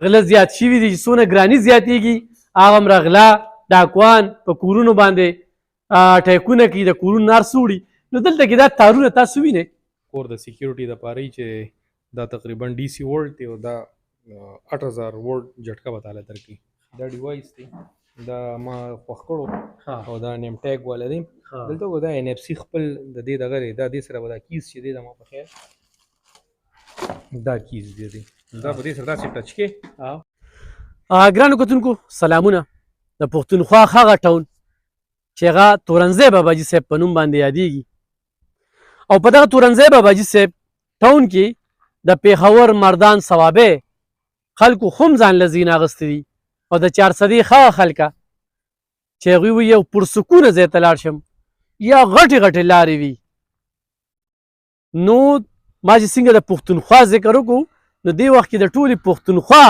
غله زیات شوي دي چې څونه ګراني زیاتېږي هغه همره غلا ډاکوان په کورونو باندې ټیکونه کوي د کورونو نار سوړي نو دلته کې دا تارونه تاسو وینئ کور د سکیورټي دپاره چې دا تقریبا ډي سي وولټ دی او دا 8000 وولټ جټکه به تعالی درکوي دا ډیوایس دی دا ما خوښ کړو او دا نیم ټیګ والا دی دلته دا ان اف سی خپل د دې دغه دی دا دې سره به دا کیز چې دی دا ما په خیر دا کیز دی دا په دې سره داسې ټچ کې ګرانو کتونکو سلامونه د پښتونخوا هغه ټاون چې هغه تورنځی باباجي صاحب په نوم باندې یادېږي او په دغه تورنځی باباجي صاحب ټاون کې د پېښور مردان صوابع خلکو هم ځان له ځین اخیستی دي او د چارسدې ښه خلکه چې هغوی وي یو پرسکونه ځای ته لاړ شم یا غټې غټې لارې وي نو ما چې څنګه د پښتونخوا ذکر وکړو نو دې وخت کې د ټولې پښتونخوا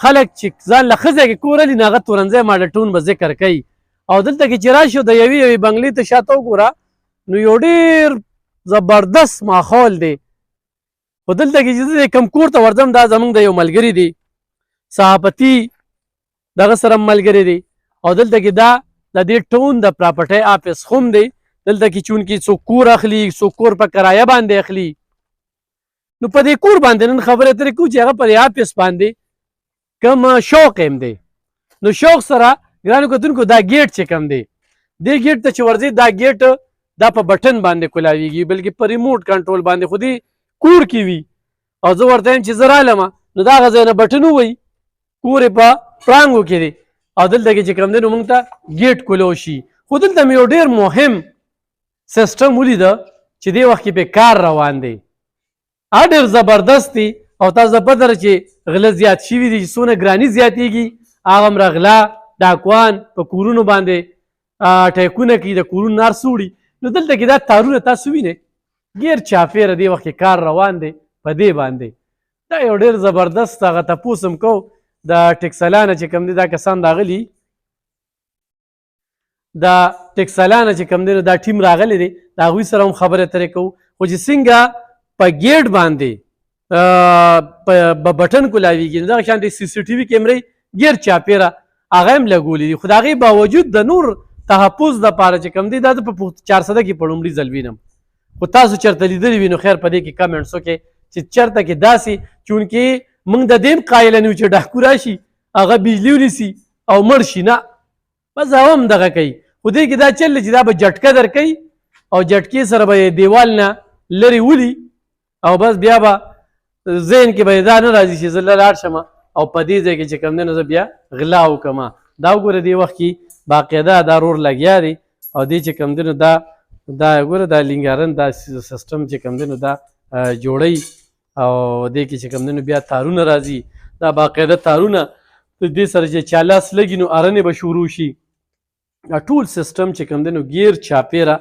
خلک چې ځان له ښه ځای کې کور لري نو هغه تورنځی ماډل ټاون به ذکر کوي او دلته کې چې راشو د یوې بنګلې ته شاته وګوره نو یو ډېر زبردست ماحول دی خو دلته کې چې زه کم کور ته ورځم دا زموږ د یو ملګري دی صحافتي دغه سره ملګری دی او دلته کې دا د دې ټاون د پراپرټۍ آفس هم دی دلته کې چونکې څوک کور اخلي څوک کور په کرایه باندې اخلي نو په دې کور باندې نن خبرې اترې کوو چې هغه په دې آفس باندې کم شوق هم دی نو شوق سره ګرانو کتونکو دا ګیټ چې کم دی دې ګیټ ته چې ورځي دا ګیټ دا په بټن باندې کولاویږي بلکې په ریموټ کنټرول باندې خو دې کور کې وي او زه ورته یم چې زه رالمه نو دا هغه ځای نه بټن ووایي کور یې په پړانګو کې دی او دلته کې چې کوم دی نو موږ ته ګیټ کولو شي خو دلته مې یو ډېر مهم سیسټم ولیده چې دې وخت کې پې کار روان دی هغه ډېر زبردست دی او تاسو ته پته ده چې غله زیات شوي دي چې څونه ګراني زیاتېږي هغه همره غلا ډاکوان په کورونو باندې ټیکونه کوي د کورونو نار سوړي نو دلته کې دا تارونه تاسو وینئ ګیر چاپېره دې وخت کې کار روان دی په دې باندې دا یو ډېر زبردست هغه تپوس هم کوو د ټکسلا نه چې کوم دی دا کسان راغلي دا ټکسلا نه چې کوم دی نو دا ټیم راغلی دی د هغوی سره هم خبرې اترې کوو خو چې څنګه په ګیټ باندې بټن کولاویږي نو دغه شانتې سی سی ټي وي کیمرې ګیر چاپېره هغه هم لګولي دي خو د هغې باوجود د نور تحفظ دپاره چې کوم دی دا په 400 کې په لومړي ځل وینم خو تاسو چېرته لیدلي وي نو خیر په دې کې کمنټس وکړئ چې چېرته کې داسې چونکې موږ د دې هم قایله نه یو چې ډاکو راشي هغه بجلي ونیسي او مړ شي نه بس هغه هم دغه کوي خو دې کې دا چل دی چې دا به جټکه درکوي او جټکې سره به یې دیوال نه لرې ولي او بس بیا به ذهن کې به دا نه راځي چې زه لاړ شم او په دې ځای کې چې کوم دی نو زه بیا غلا وکړم دا وګوره دې وخت کې باقاعده دا رور لګیا دی او دې چې کوم دی نو دا وګوره دا لینګارن دا سیسټم چې کوم دی نو دا جوړوي او دې کې چې کوم دی نو بیا تارونه راځي دا باقاعده تارونه دې سره چې چا لاس لګي نو ارنې به شروع شي دا ټول سیسټم چې کوم دی نو ګیر چاپېره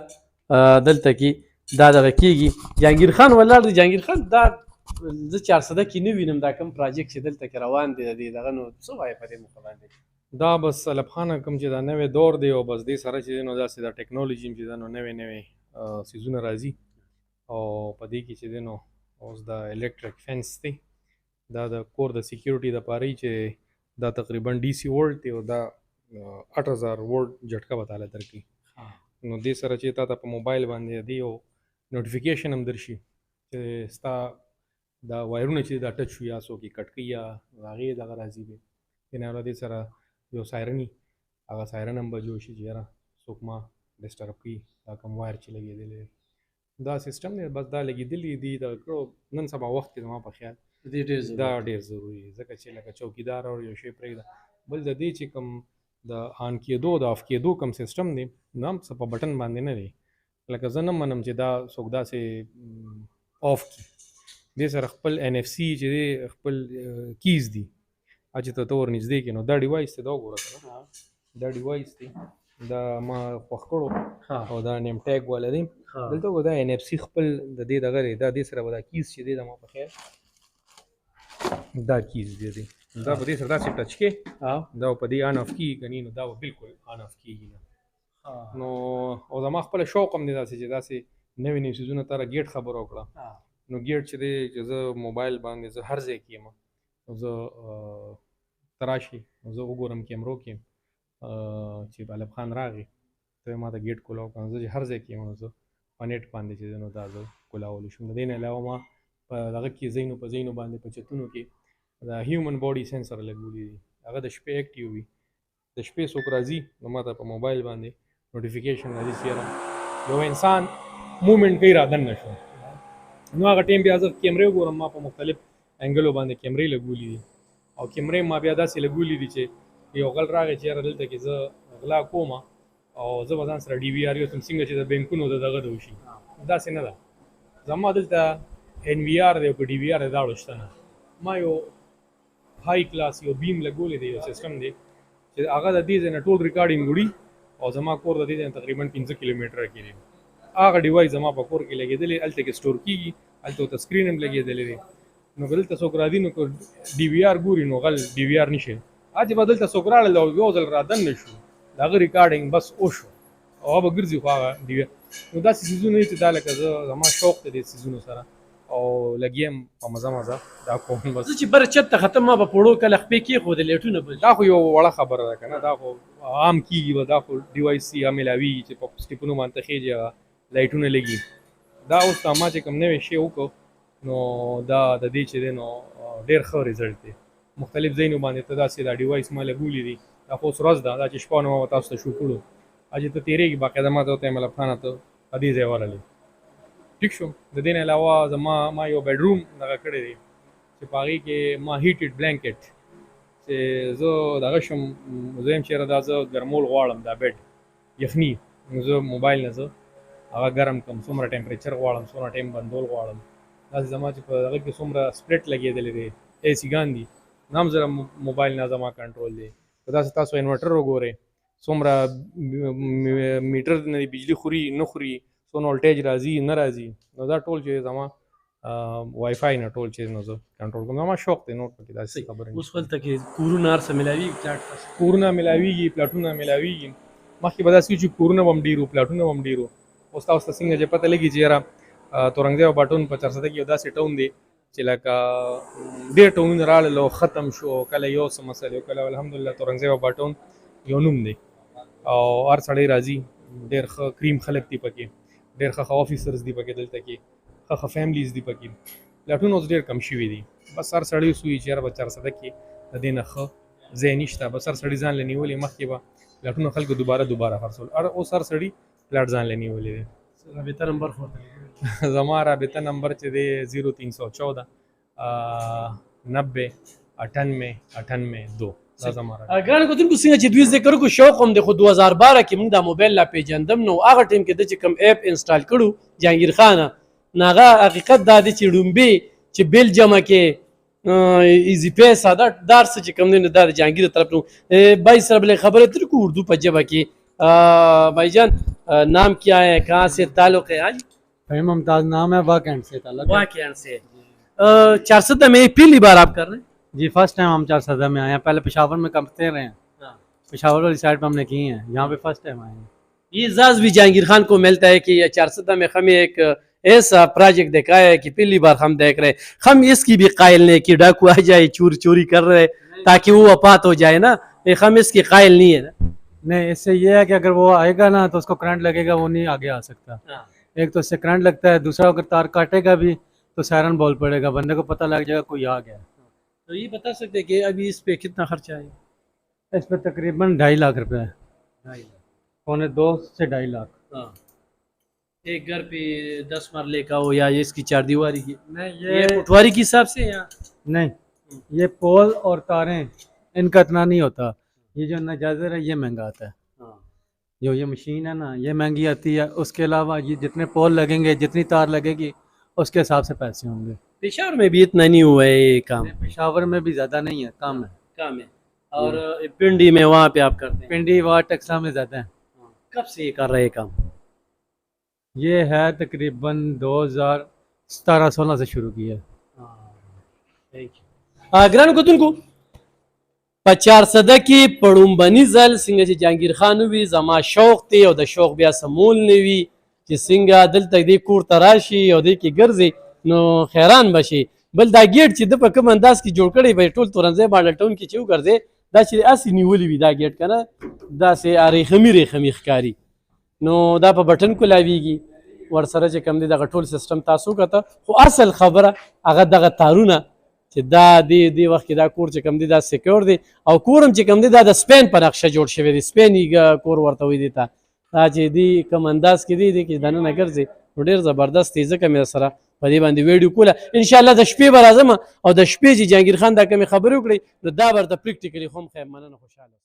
دلته کې دا دغه کېږي جهانګیر خان ولاړ دی جهانګیر خان دا زه 400 کې نه وینم دا کوم پراجیکټ چې دلته کې روان دی د دې دغه نو څه وایې په دې موقع باندې دا بس الب خانه کوم چې دا نوې دور دی او بس دې سره چې دی نو داسې دا ټیکنالوژي چې دا نو نوې څیزونه راځي او په دې کې چې دی نو اوس دا الکتریک فینس دی دا د کور د سکیورټي دپاره چې دا تقریبا ډي سي وولټ دی او دا 8000 وولټ جټکه به تعالی درکوي نو دې سره چې تا ته په موبایل باندې دی یو نوټیفیکیشن هم درشي چې ستا دا وایرونه چې دا ټچ شو یا څوک یې کټ کوي یا هغې دغه راځي دی دې نه دې سره یو سایرني هغه سایرن هم به جوړ شي چې یاره څوک ما ډسټرب کوي دا کوم وایر چې لګېدلی دا سیسټم دی بس دا لګېدلي دي د کړو نن سبا وخت کې زما په خیال دا ډېر ضروري دی ځکه چې لکه چوکیدار او یو شی پرېږده بل د دې چې کوم د آن کېدو د آف کېدو کوم سیسټم دی نو هم څه په بټن باندې نه دی لکه زه نه منم چې دا څوک داسې آف کړي دې سره خپل ان اف سی چې دی خپل کیز دي چې ته ور نږدې کړې نو دا ډیوایس دی دا وګوره دا ډیوایس دی دا ما خوښ کړو او دا نیم ټیګ والا دی دلته وګوره دا ان اف سی خپل د دې دغه دی دا دې سره به دا کیز چې دی زما په خیر دا کیز دی دا په دې سره داسې ټچ کې دا په دې آن آف کېږي که نو دا به بالکل آن آف کېږي نه نو او زما خپله شوق هم دی داسې چې داسې نوې نوې څیزونه تا را ګیټ خبره وکړه نو ګیټ چې دی چې زه موبایل باندې زه هر ځای کې یم نو زه تراشي نو زه وګورم کیمرو کې چې طالب خان راغی ته ما ته ګیټ کولاو کړم زه چې هر ځای کې یم نو زه په نیټ باندې چې دی نو دا زه کولاولی شم د دې نه علاوه ما په دغه کې ځایونو په ځایونو باندې په چتونو کې د هیومن باډي سینسر لګولي دي هغه د شپې اکټیو وي د شپې څوک راځي نو ما ته په موبایل باندې نوټیفیکیشن راځي چې یاره یو انسان موومنټ کوي را دننه شو نو هغه ټایم بیا زه کیمرې وګورم ما په مختلف انګلو باندې کیمرې لګولي دي او کیمرې ما بیا داسې لګولي دي چې یو غل راغی چې یاره دلته کې زه غلا کوم او زه به ځان سره ډي وي آر یوسم څنګه چې د بینکونو د دغه د وشي داسې نه ده زما دلته ان وي آر دی او که ډي وي آر دی دواړه شته نه ما یو های کلاس یو بیم لګولی دی یو سیسټم دی چې هغه د دې ځای نه ټول ریکارډینګ وړي او زما کور د دې ځای نه تقریبا 15 کیلومتره کې دی هغه ډیوایس زما په کور کې لګېدلی هلته کې سټور کېږي هلته ورته سکرین هم لګېدلی دی نو که دلته څوک راځي نو که ډي وي آر ګوري نو غل ډي وي آر نشي چې به دلته څوک راغلل او یو ځل را دننه شو د هغه ریکارډینګ بس وشو او هغه به ګرځي خو هغه ډي وي نو داسې څیزونه دي چې دا لکه زه زما شوق دی دې څیزونو سره او لګیم په مزه مزه دا کوم بس زه چې بره چت ته ختم ما به پړو کله خپې کېښودې لیټونه به دا خو یو وړه خبره ده که نه دا خو عام کېږي به دا خو ډیوایس یا میلاویږي چې په سټیپونو باندې خېږي هغه لایټونه لګي دا اوس دا ما چې کوم نوی شی وکړو نو دا د دې چې دی نو ډېر ښه رزلټ دی مختلف ځایونو باندې ته داسې دا ډیوایس ما لګولي دي دا خو اوس ورځ ده دا چې شپه نو ما تاسو ته شو کړو چې ته تېرېږي باقاعده ما ته وته ملب خانه ته په دې ځای ورغلې ټیک شو د دې نه علاوه ما یو بیډروم دغه کړی دی چې په هغې کې ما هیټډ بلانکټ چې زه دغه شم زه یم چېرې دا زه ګرمول غواړم دا بیډ یخني نو زه موبایل نه زه هغه ګرم کړم څومره ټمپریچر غواړم څومره ټایم بندول غواړم داسې زما چې په هغه کې څومره سپلټ لګېدلی دی اے سی ګان دي نو هم زه موبایل نه زما کنټرول دی که داسې تاسو انورټر وګورئ څومره میټر نه بجلی خوري نه خوري څونه ولټیج راځي نه راځي نو دا ټول چې زما وای فای نه ټول چې نو زه کنټرول کوم زما شوق دی نور پکې داسې خبرې اوس هلته کې کورونه هر څه میلاویږي پلاټ کورونه میلاویږي پلاټونه میلاویږي مخکې به داسې چې کورونه به هم ډېر وو پلاټونه به هم ډېر وو اوس تاسو ته څنګه چې پته لګي چې یاره تورنګزی او باټون په چارسده کې یو داسې ټاون دی چې لکه ډېر ټاونونه راغلل او ختم شو کله یو څه مسله کله الحمدلله تورنګزی او باټون یو نوم دی او هر سړی راځي ډېر ښه کریم خلک دي پکې ډېر ښه افیسرز دي پکې دلته کې ښه فیملیز دي پکې پلاټونه اوس ډېر کم شوي دي بس هر سړی اوس وایي چې یاره به چارسده کې د دې نه ښه ځای نشته بس هر سړي ځان له نیولې مخکې به پلاټونه خلکو دوباره خرڅول اوس هر سړي پلاټ ځان له نیولې دی رابطه نمبر خو زما رابطه نمبر چې دی 0314 90 98 98 دا زما ګرانو کتونکو څنګه چې دوی ذکر کو شوق هم د خو 2012 کې موږ دا موبایل لا پیژندم نو هغه ټیم کې د چې کوم اپ انسټال کړو جهانگیر خان ناغه حقیقت دا دی چې ډومبي چې بیلجیم کې ایزی پیسا دا دار څه چې کوم نه دا جهانگیر طرف نو بھائی سره بل خبره تر کو اردو په جبه کې بھائی جان نام کیا ہے کہاں سے تعلق ہے آج فہیم ممتاز نام ہے واقعین سے تعلق ہے واقعین سے 400 میں پہلی بار آپ کر رہے ہیں جی فرسٹ ٹائم ہم 400 میں آئے ہیں پہلے پشاور میں کرتے رہے ہیں پشاور والی سائڈ پہ ہم نے کی ہیں یہاں پہ فرسٹ ٹائم آئے ہیں یہ اعزاز بھی جہانگیر خان کو ملتا ہے کہ 400 میں ہمیں ایک ایسا پروجیکٹ دکھایا ہے کہ پہلی بار ہم دیکھ رہے ہیں ہم اس کی بھی قائل نہیں کہ ڈاکو آ جائے چوری کر رہے تاکہ وہ وفات ہو جائے نا ہم اس کی قائل نہیں ہے نا نہیں اس سے یہ ہے کہ اگر وہ آئے گا نا تو اس کو کرنٹ لگے گا وہ نہیں آگے آ سکتا ایک تو اس سے کرنٹ لگتا ہے دوسرا اگر تار کاٹے گا بھی تو سائرن بول پڑے گا بندے کو پتہ لگ جائے گا کوئی آ گیا تو یہ بتا سکتے ہیں کہ ابھی اس پہ کتنا خرچہ ہے اس پہ تقریباً 2.5 لاکھ روپے ہے 2.5 سے 2.5 لاکھ ایک گھر پہ 10 مرلے کا ہو یا اس کی 4 دیواری کی نہیں یہ پٹواری کے حساب سے یا نہیں یہ پول اور تاریں ان کا اتنا نہیں ہوتا یہ جو نجازر ہے یہ مہنگا آتا ہے جو یہ مشین ہے نا یہ مہنگی آتی ہے اس کے علاوہ یہ جتنے پول لگیں گے جتنی تار لگے گی اس کے حساب سے پیسے ہوں گے پشاور میں بھی اتنا نہیں ہوا ہے یہ کام پشاور میں بھی زیادہ نہیں ہے کم ہے اور پنڈی میں وہاں پہ آپ کرتے ہیں پنڈی وہاں ٹیکسا میں زیادہ ہے کب سے یہ کر رہے کام یہ ہے تقریباً 2017-16 سے شروع کیا ہے ګرانو کتونکو په 400 کې پړومبني ځل څنګه چې جهانگیر خان وي زما شوق دی او د شوق بیا سمول نه وي چې څنګه دلته دې کور ته راشي او دې کې ګرځي نو خیران بشي بل دا ګیټ چې د په کوم انداز کې جوړ کړی به ټول تورنځی باندې ټاون کې چې وګرځې دا چې اسې نیولي وي دا ګیټ که نه داسې ریخمي ریخمي ښکاري نو دا په بټن کولاویږي ورسره چې کوم دی دغه ټول سیسټم تاسو وکته خو اصل خبره هغه دغه تارونه چې دا دې وخت کې دا کور چې کوم دی دا سکیور دی او کور هم چې کوم دی دا د سپین په نقشه جوړ شوی دی سپیني کور ورته وایي دې ته دا چې دی کوم انداز کې دی کې دننه ګرځي نو ډېر زبردست دی ځکه مې سره په دې باندې ویډیو کوله انشاءالله د شپې به راځم او د شپې چې جهانګیر خان دا کومې خبرې وکړي نو دا به ورته پریکټیکلي خو هم خیر مننه خوشحاله